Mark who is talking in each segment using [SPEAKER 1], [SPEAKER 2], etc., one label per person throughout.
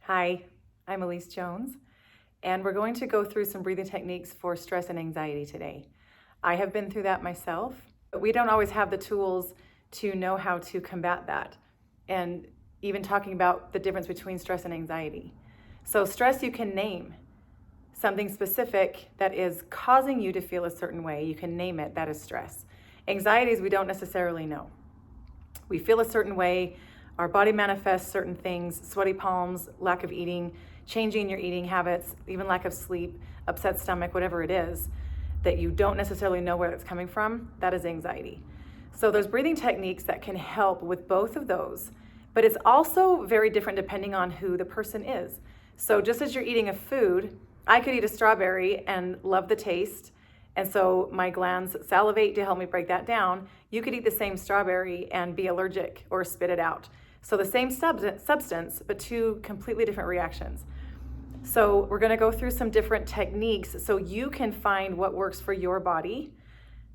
[SPEAKER 1] Hi, I'm Elise Jones, and we're going to go through some breathing techniques for stress and anxiety today. I have been through that myself, but we don't always have the tools to know how to combat that, and even talking about the difference between stress and anxiety. So stress you can name something specific that is causing you to feel a certain way. You can name it, that is stress. Anxieties we don't necessarily know. We feel a certain way, our body manifests certain things, sweaty palms, lack of eating, changing your eating habits, even lack of sleep, upset stomach, whatever it is, that you don't necessarily know where it's coming from, that is anxiety. So there's breathing techniques that can help with both of those, but it's also very different depending on who the person is. So just as you're eating a food, I could eat a strawberry and love the taste, and so my glands salivate to help me break that down. You could eat the same strawberry and be allergic or spit it out. So the same substance, but two completely different reactions. So we're gonna go through some different techniques so you can find what works for your body.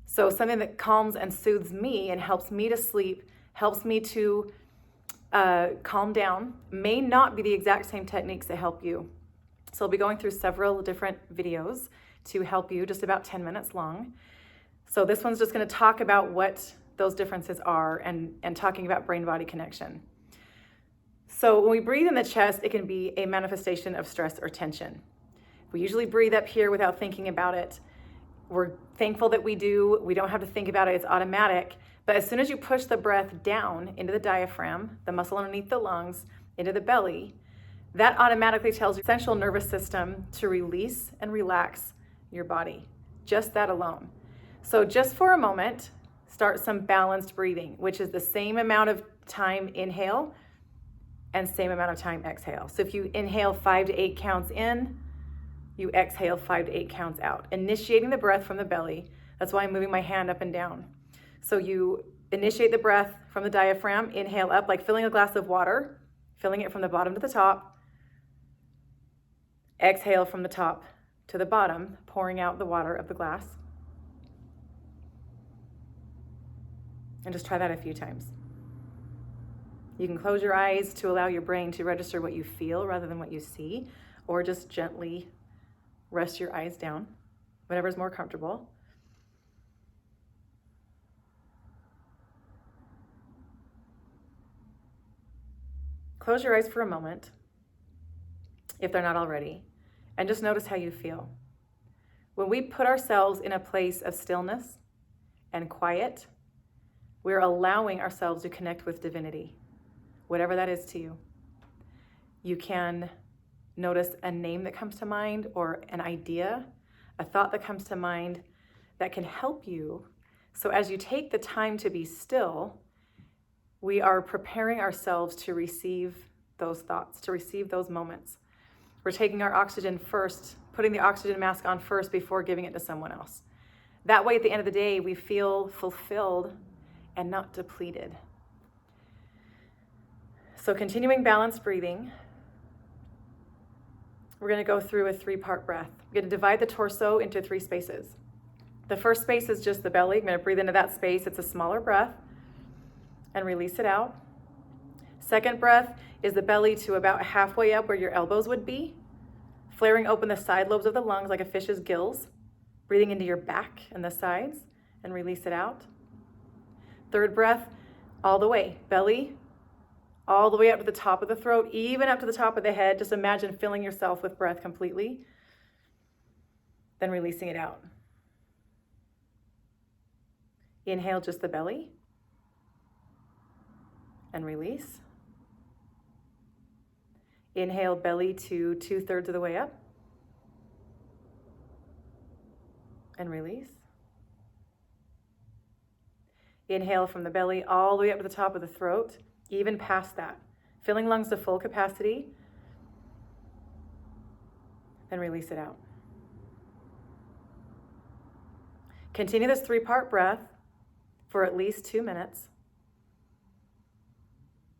[SPEAKER 1] So something that calms and soothes me and helps me to sleep, helps me to calm down, may not be the exact same techniques that help you. So I'll be going through several different videos to help you, just about 10 minutes long. So this one's just gonna talk about what those differences are and talking about brain-body connection. So when we breathe in the chest, it can be a manifestation of stress or tension. We usually breathe up here without thinking about it. We're thankful that we do. We don't have to think about it, it's automatic. But as soon as you push the breath down into the diaphragm, the muscle underneath the lungs, into the belly, that automatically tells your central nervous system to release and relax your body. Just that alone. So just for a moment, start some balanced breathing, which is the same amount of time inhale and same amount of time exhale. So if you inhale 5 to 8 counts in, you exhale 5 to 8 counts out. Initiating the breath from the belly. That's why I'm moving my hand up and down. So you initiate the breath from the diaphragm, inhale up like filling a glass of water, filling it from the bottom to the top. Exhale from the top to the bottom, pouring out the water of the glass. And just try that a few times. You can close your eyes to allow your brain to register what you feel rather than what you see, or just gently rest your eyes down, whatever's more comfortable. Close your eyes for a moment, if they're not already, and just notice how you feel. When we put ourselves in a place of stillness and quiet, we're allowing ourselves to connect with divinity, whatever that is to you. You can notice a name that comes to mind or an idea, a thought that comes to mind that can help you. So as you take the time to be still, we are preparing ourselves to receive those thoughts, to receive those moments. We're taking our oxygen first, putting the oxygen mask on first before giving it to someone else. That way, at the end of the day, we feel fulfilled and not depleted. So continuing balanced breathing, we're gonna go through a 3-part breath. We're gonna divide the torso into 3 spaces. The first space is just the belly. I'm gonna breathe into that space. It's a smaller breath and release it out. Second breath is the belly to about halfway up where your elbows would be, flaring open the side lobes of the lungs like a fish's gills, breathing into your back and the sides and release it out. Third breath, all the way, belly, all the way up to the top of the throat, even up to the top of the head. Just imagine filling yourself with breath completely, then releasing it out. Inhale just the belly and release. Inhale belly to 2/3 of the way up and release. Inhale from the belly all the way up to the top of the throat, even past that, filling lungs to full capacity, then release it out. Continue this 3-part breath for at least 2 minutes.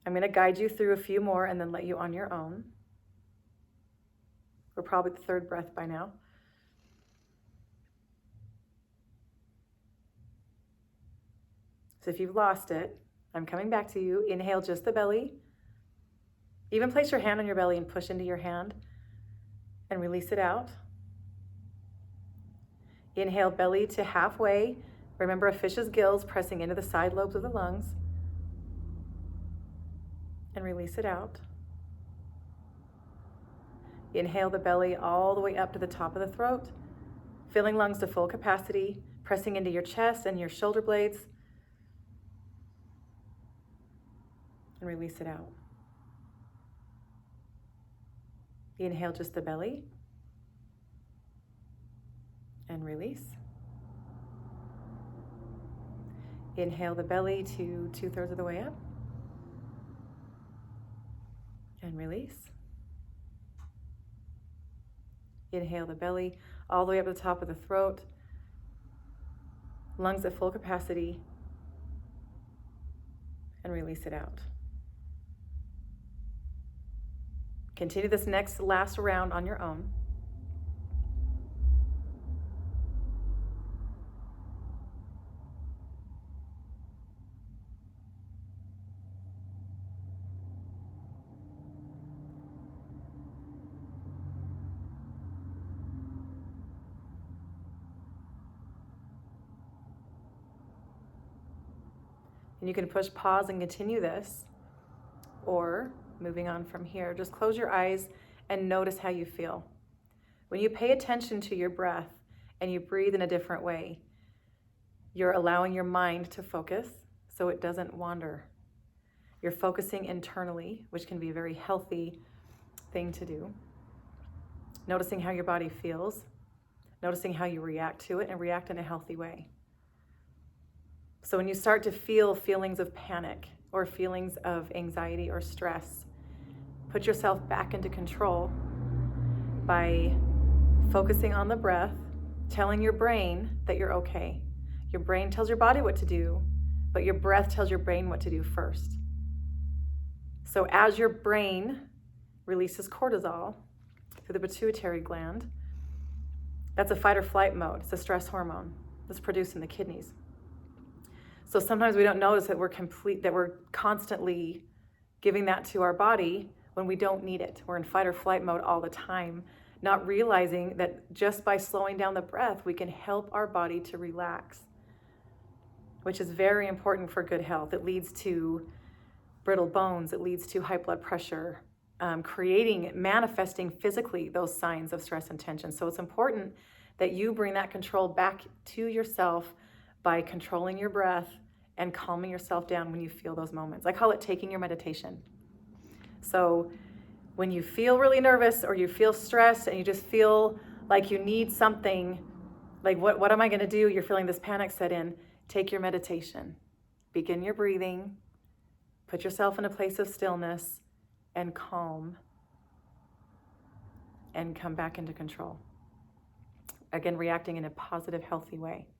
[SPEAKER 1] I'm gonna guide you through a few more and then let you on your own. We're probably at the 3rd breath by now. So if you've lost it, I'm coming back to you. Inhale just the belly. Even place your hand on your belly and push into your hand and release it out. Inhale, belly to halfway. Remember a fish's gills pressing into the side lobes of the lungs. And release it out. Inhale the belly all the way up to the top of the throat, filling lungs to full capacity, pressing into your chest and your shoulder blades. And release it out. Inhale just the belly. And release. Inhale the belly to 2/3 of the way up. And release. Inhale the belly all the way up to the top of the throat. Lungs at full capacity. And release it out. Continue this last round on your own. And you can push pause and continue this, or moving on from here, just close your eyes and notice how you feel. When you pay attention to your breath and you breathe in a different way, you're allowing your mind to focus so it doesn't wander. You're focusing internally, which can be a very healthy thing to do. Noticing how your body feels, noticing how you react to it, and react in a healthy way. So when you start to feel feelings of panic or feelings of anxiety or stress, put yourself back into control by focusing on the breath, telling your brain that you're okay. Your brain tells your body what to do, but your breath tells your brain what to do first. So as your brain releases cortisol through the pituitary gland, that's a fight or flight mode. It's a stress hormone that's produced in the kidneys. So sometimes we don't notice that we're constantly giving that to our body when we don't need it. We're in fight or flight mode all the time, not realizing that just by slowing down the breath, we can help our body to relax, which is very important for good health. It leads to brittle bones. It leads to high blood pressure, manifesting physically those signs of stress and tension. So it's important that you bring that control back to yourself by controlling your breath and calming yourself down when you feel those moments. I call it taking your meditation. So when you feel really nervous or you feel stressed and you just feel like you need something, like what am I going to do? You're feeling this panic set in. Take your meditation. Begin your breathing. Put yourself in a place of stillness and calm, and come back into control. Again, reacting in a positive, healthy way.